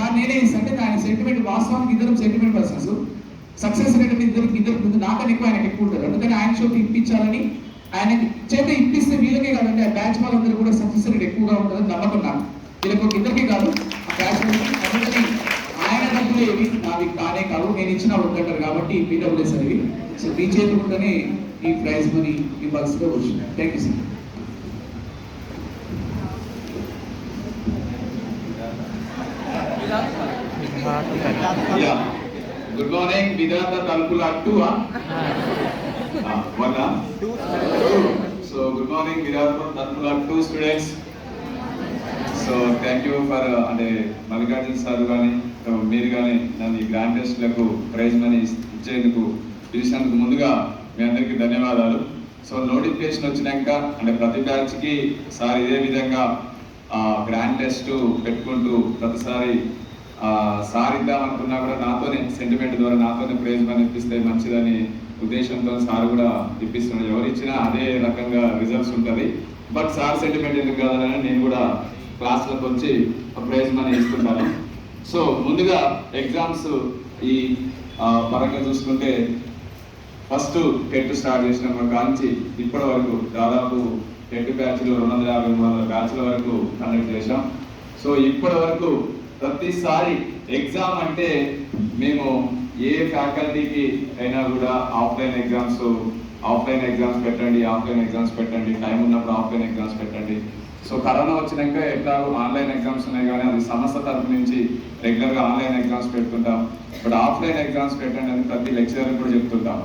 Sir నేనే ఇస్తాంటే ఆయన సెంటిమెంట్ వాస్తవానికి ఇద్దరు సెంటిమెంట్ పర్సన్స్, సక్సెస్ రేట్ ఇద్దరికి ముందు నాకన్నా ఎక్కువ ఆయనకు ఎక్కువ ఉంటారు. అందుకని ఆయన షోకి ఇప్పించాలని ఆయన చేత ఇప్పిస్తే వీళ్ళకే కాదండి, ఆ బ్యాచ్ వాళ్ళందరూ కూడా సక్సెస్ రేట్ ఎక్కువగా ఉంటుందని నమ్మకం నాకు. వీళ్ళకి ఒక ఇద్దరికి కాదు, ఆ బ్యాచ్ అందుకని ఆయన డబ్బులు ఏవి నావి కానే కాదు, నేను ఇచ్చిన వద్దంటారు కాబట్టి మీ డబ్బులే సరివి. సో మీ చేతుకుంటేనే ఈ ప్రైజ్ మనీ ఇవ్వాల్సిగా వచ్చింది. Thank you sir. Good morning. విధాత తలుపుల అట్టు సో గుడ్ మార్నింగ్ విధాత తలుపుల అట్టు students. So thank you for అంటే మల్లికార్జున సార్ కానీ మీరు కానీ నన్ను ఈ గ్రాండ్ టెస్ట్లకు ప్రైజ్ మనీ ఇచ్చేందుకు పిలిచినందుకు ముందుగా మీ అందరికీ ధన్యవాదాలు. సో నోటిఫికేషన్ వచ్చినాక అంటే ప్రతి బ్యాచ్కి సార్ ఇదే విధంగా గ్రాండ్ టెస్ట్ పెట్టుకుంటూ ప్రతిసారి సార్ ఇద్దామనుకున్నా కూడా నాతోనే సెంటిమెంట్ ద్వారా నాతోనే ప్రైజ్ మనీ ఇప్పిస్తే మంచిదని ఉద్దేశంతో సార్ కూడా ఇప్పిస్తున్నాడు. ఎవరు ఇచ్చినా అదే రకంగా రిజల్ట్స్ ఉంటుంది. బట్ సార్ సెంటిమెంట్ ఎందుకు కాదని నేను కూడా క్లాస్లకు వచ్చి ప్రైజ్ మనీ ఇస్తుంటాను. సో ముందుగా ఎగ్జామ్స్ ఈ పరంగా చూసుకుంటే ఫస్ట్ టెట్ స్టార్ట్ చేసినప్పుడు కాంచి ఇప్పటి వరకు దాదాపు టెట్ బ్యాచ్లు 250-300 బ్యాచ్ల వరకు కండక్ట్ చేశాం. సో ఇప్పటి వరకు ప్రతిసారి ఎగ్జామ్ అంటే మేము ఏ ఫ్యాకల్టీకి అయినా కూడా ఆఫ్లైన్ ఎగ్జామ్స్ పెట్టండి, టైం ఉన్నప్పుడు ఆఫ్లైన్ ఎగ్జామ్స్ పెట్టండి. సో కరోనా వచ్చినాక ఎట్లా ఆన్లైన్ ఎగ్జామ్స్ ఉన్నాయి కానీ అది సంస్థ తరఫు నుంచి రెగ్యులర్గా ఆన్లైన్ ఎగ్జామ్స్ పెడుతుంటాం. బట్ ఆఫ్లైన్ ఎగ్జామ్స్ పెట్టండి అని ప్రతి లెక్చరర్ కూడా చెప్తుంటాం.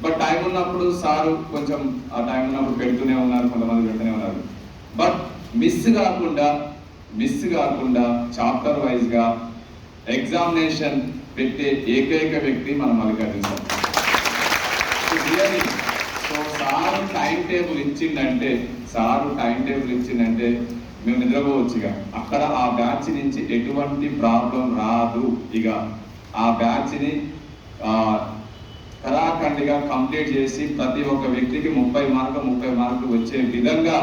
బట్ టైం ఉన్నప్పుడు సారు కొంచెం ఆ టైం ఉన్నప్పుడు పెడుతూనే ఉన్నారు, కొంతమంది పెడుతూనే ఉన్నారు. బట్ మిస్ కాకుండా చాప్టర్ వైజ్గా ఎగ్జామినేషన్ పెట్టే ఏకైక వ్యక్తి మన Mallikarjuna sir. So sir time table ఇచ్చిందంటే మేము నిద్రపోవచ్చు. ఇక అక్కడ ఆ బ్యాచ్ నుంచి ఎటువంటి ప్రాబ్లం రాదు. ఇక ఆ బ్యాచ్ని కరాఖండిగా కంప్లీట్ చేసి ప్రతి ఒక్క వ్యక్తికి 30 మార్కులు వచ్చే విధంగా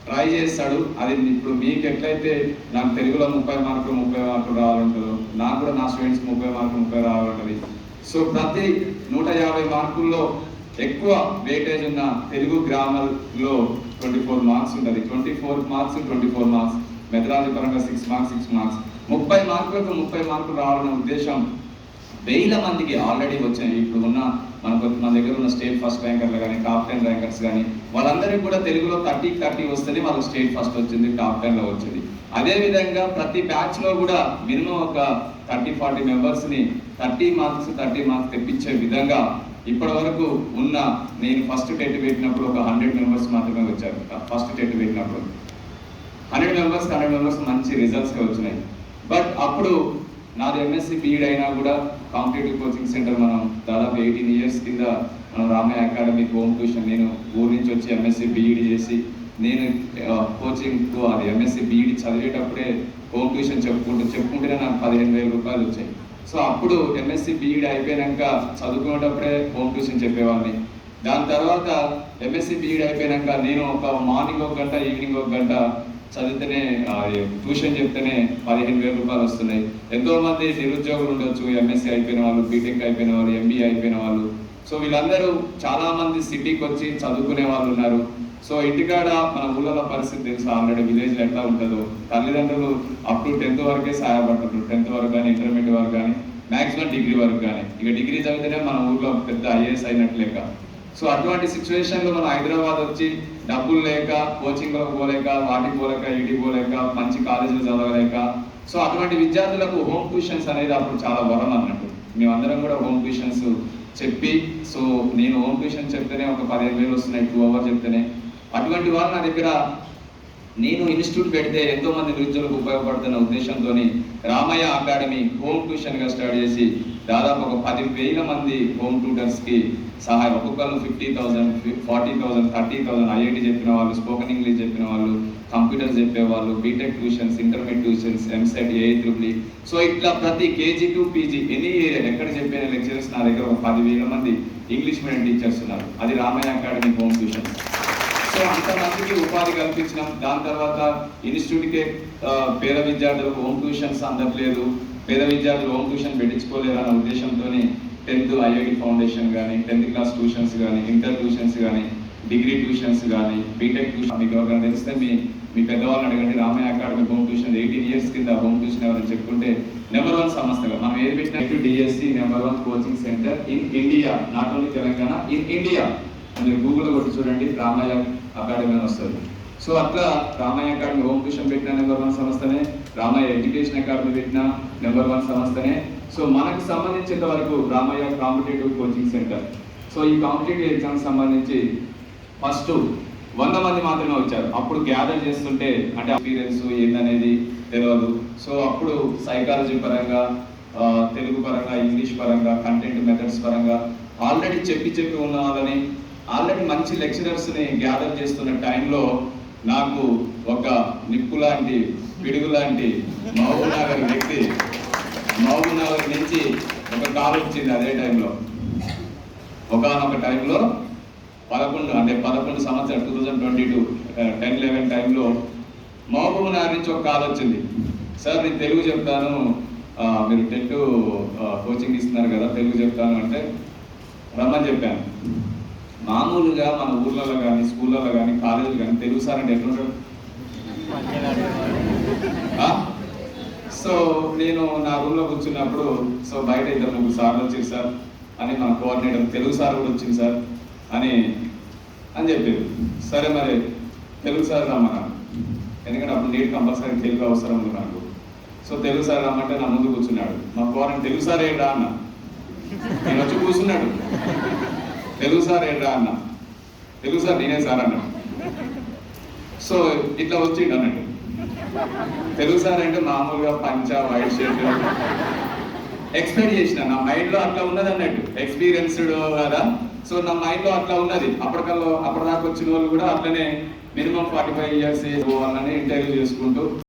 ట్రై చేస్తాడు. అది ఇప్పుడు మీకు ఎట్లయితే నాకు తెలుగులో 30 మార్కులు రావాలంటుందో నాకు కూడా నా స్టూడెంట్స్కి 30 మార్కులు రావాలంటుంది. సో ప్రతి 150 మార్కుల్లో ఎక్కువ వెయిటేజ్ ఉన్న తెలుగు గ్రామర్లో 24 మార్క్స్ ఉంటుంది. 24 మార్క్స్ మెథడాలజీ పరంగా 6 మార్క్స్ 30 మార్కులకు 30 మార్కులు రావాలనే ఉద్దేశం వేల మందికి ఆల్రెడీ వచ్చాయి. ఇప్పుడు ఉన్న మన దగ్గర ఉన్న స్టేట్ ఫస్ట్ ర్యాంకర్లు కానీ టాప్ 10 ర్యాంకర్స్ కానీ వాళ్ళందరికీ కూడా తెలుగులో 30 వస్తుంది. వాళ్ళకి స్టేట్ ఫస్ట్ వచ్చింది, టాప్ 10లో వచ్చింది. అదేవిధంగా ప్రతి బ్యాచ్లో కూడా మినిమం ఒక 30-40 మెంబర్స్ని 30 మార్క్స్ తెప్పించే విధంగా ఇప్పటి వరకు ఉన్న నేను ఫస్ట్ టెట్ పెట్టినప్పుడు ఒక 100 మెంబర్స్ మాత్రమే వచ్చారు. ఫస్ట్ టెట్ పెట్టినప్పుడు 100 మెంబర్స్ మంచి రిజల్ట్స్గా వచ్చినాయి. బట్ అప్పుడు నాది ఎంఎస్సి బీఈడి అయినా కూడా కాంపిటేటివ్ కోచింగ్ సెంటర్ మనం దాదాపు 18 years కింద మనం రామయ్య అకాడమీ హోమ్ ట్యూషన్, నేను ఊరి నుంచి వచ్చి ఎంఎస్సి బీఈడి చేసి నేను కోచింగ్కు అది ఎంఎస్సి బీఈడి చదివేటప్పుడే హోమ్ ట్యూషన్ చెప్పుకుంటేనే నాకు 15,000 రూపాయలు వచ్చాయి. సో అప్పుడు ఎంఎస్సి బీఈడి అయిపోయాక చదువుకునేటప్పుడే హోమ్ ట్యూషన్ చెప్పేవాడిని. దాని తర్వాత ఎంఎస్సి బీఈడి అయిపోయాక నేను ఒక మార్నింగ్ 1 గంట ఈవినింగ్ 1 గంట చదివితేనే ట్యూషన్ చెప్తేనే 15,000 రూపాయలు వస్తున్నాయి. ఎంతోమంది నిరుద్యోగులు ఉండొచ్చు, ఎంఎస్సీ అయిపోయిన వాళ్ళు, బీటెక్ అయిపోయిన వాళ్ళు, ఎంబీఏ అయిపోయిన వాళ్ళు. సో వీళ్ళందరూ చాలామంది సిటీకి వచ్చి చదువుకునే వాళ్ళు ఉన్నారు. సో ఇంటికాడ మన ఊళ్ళలో పరిస్థితి తెలుసు ఆల్రెడీ, విలేజ్లో ఎట్లా ఉంటుందో. తల్లిదండ్రులు అప్ టు 10th వరకే సహాయపడుతుంటారు. 10th వరకు కానీ, ఇంటర్మీడియట్ వరకు కానీ, మ్యాక్సిమం డిగ్రీ వరకు కానీ. ఇక డిగ్రీ చదివితేనే మన ఊళ్ళో పెద్ద ఐఏఎస్ అయినట్టు లేక. సో అటువంటి సిచ్యువేషన్లో మనం హైదరాబాద్ వచ్చి డబ్బులు లేక, కోచింగ్లకు పోలేక, వాటికి పోలేక, ఈడికి పోలేక, మంచి కాలేజీలు చదవలేక, సో అటువంటి విద్యార్థులకు హోమ్ ట్యూషన్స్ అనేది అప్పుడు చాలా వరం అన్నట్టు. మేమందరం కూడా హోమ్ ట్యూషన్స్ చెప్పి, సో నేను హోమ్ ట్యూషన్ చెప్తేనే ఒక 15,000 వస్తున్నాయి 2 hours చెప్తేనే. అటువంటి వాళ్ళు నా దగ్గర నేను ఇన్స్టిట్యూట్ పెడితే ఎంతోమంది నిరుద్యోగులకు ఉపయోగపడుతున్న ఉద్దేశంతో రామయ్య అకాడమీ హోమ్ ట్యూషన్గా స్టార్ట్ చేసి దాదాపు ఒక 10,000 మంది హోమ్ ట్యూటర్స్కి సహాయం, ఒక్కొక్కరు 50,000, 40,000, 30,000 ఐఐటి చెప్పిన వాళ్ళు, స్పోకెన్ ఇంగ్లీష్ చెప్పిన వాళ్ళు, కంప్యూటర్స్ చెప్పేవాళ్ళు, B Tech tuitions, intermediate tuitions, EAMCET, AIEEE. So ఇట్లా ప్రతి కేజీ టు పీజీ ఎనీ ఎక్కడ చెప్పిన లెక్చరర్స్ నా దగ్గర ఒక 10,000 మంది ఇంగ్లీష్ మీడియం టీచర్స్ ఉన్నారు. అది Ramaiah academy home tuitions. So so అంతమందికి ఉపాధి కల్పించినాం. దాని తర్వాత ఇన్స్టిట్యూట్కే పేద విద్యార్థులకు హోమ్ ట్యూషన్స్ అందట్లేదు, పేద విద్యార్థులు హోమ్ ట్యూషన్ పెట్టించుకోలేరు అన్న ఉద్దేశంతో 10th ఐఐటి ఫౌండేషన్ కానీ, 10th క్లాస్ ట్యూషన్స్ కానీ, ఇంటర్ ట్యూషన్స్ కానీ, డిగ్రీ ట్యూషన్స్ కానీ, బీటెక్ ట్యూషన్ మీకు ఎవరికైనా తెలిస్తే మీ పెద్దవాళ్ళని అడగండి. Ramaiah academy home tuition 18 years కింద హోమ్ ట్యూషన్ ఎవరైనా చెప్పుకుంటే నెంబర్ 1 సంస్థగా మనం ఏది పెట్టినా DSC number 1 coaching centre in India, not only Telangana, in India. మీరు గూగుల్లో కొట్టి చూడండి రామయ్య అకాడమీ అని వస్తుంది. సో అట్లా రామయ్య అకాడమీ హోమ్ ట్యూషన్ పెట్టిన నెంబర్ 1 సంస్థనే, రామయ్య ఎడ్యుకేషన్ అకాడమీ పెట్టిన నెంబర్ 1 సంస్థనే. సో మనకు సంబంధించేంత వరకు Ramaiah competitive coaching centre. So ఈ కాంపిటేటివ్ ఎగ్జామ్స్ సంబంధించి ఫస్ట్ 100 మంది మాత్రమే వచ్చారు. అప్పుడు గ్యాదర్ చేస్తుంటే అంటే ఎక్స్పీరియన్స్ ఏందనేది తెలియదు. సో అప్పుడు సైకాలజీ పరంగా, తెలుగు పరంగా, ఇంగ్లీష్ పరంగా, కంటెంట్ మెథడ్స్ పరంగా ఆల్రెడీ చెప్పి ఉన్న వాళ్ళని, ఆల్రెడీ మంచి లెక్చరర్స్ని గ్యాదర్ చేస్తున్న టైంలో నాకు ఒక నిప్పు లాంటి, పిడుగు లాంటి మహబూబ్నగర్ వ్యక్తి, మహబూబ్నగర్ నుంచి ఒక కాల్ వచ్చింది. అదే టైంలో ఒకనొక టైంలో 11 సంవత్సరాలు 2022 10-11 టైంలో మహబూబ్నగర్ నుంచి ఒక కాల్ వచ్చింది. సార్ నేను తెలుగు చెప్తాను, మీరు టెట్ కోచింగ్ ఇస్తున్నారు కదా, తెలుగు చెప్తాను అంటే రమ్మని చెప్పాను. మామూలుగా మన ఊర్లలో కానీ, స్కూళ్ళలో కానీ, కాలేజీలు కానీ తెలుగు సార్ అంటే ఎట్లుంటాడు? సో నేను నా రూమ్లో కూర్చున్నప్పుడు సో బయట 2-3 సార్లు వచ్చింది సార్ అని మన కోఆర్డినేటర్, తెలుగు సార్ కూడా వచ్చింది సార్ అని చెప్పారు. సరే మరి తెలుగు సార్ రమ్మన్నా, ఎందుకంటే అప్పుడు నీట్ కంపల్సరీ తెలుగు అవసరం ఉంది నాకు. సో తెలుగు సార్ రమ్మంటే నా ముందు కూర్చున్నాడు. మా కోఆర్డినేటర్ తెలుగు సార్ ఏంటా అన్న, నేను వచ్చి కూర్చున్నాడు. తెలుగు సార్ ఏంటా అన్న, తెలుగు సార్ నేనే సార్ అన్నాడు. సో ఇట్లా వచ్చిండు అన్నట్టు. తెలుగు సార్ అంటే మామూలుగా పంచా, వైట్ షర్ట్ ఎక్స్పెక్ట్ చేసిన, నా మైండ్లో అట్లా ఉన్నది అన్నట్టు, ఎక్స్పీరియన్స్డ్ కదా. సో నా మైండ్లో అట్లా ఉన్నది. అప్పటిదాకా వచ్చిన వాళ్ళు కూడా అట్లనే మినిమం 45 years వాళ్ళని ఇంటర్వ్యూ చేసుకుంటూ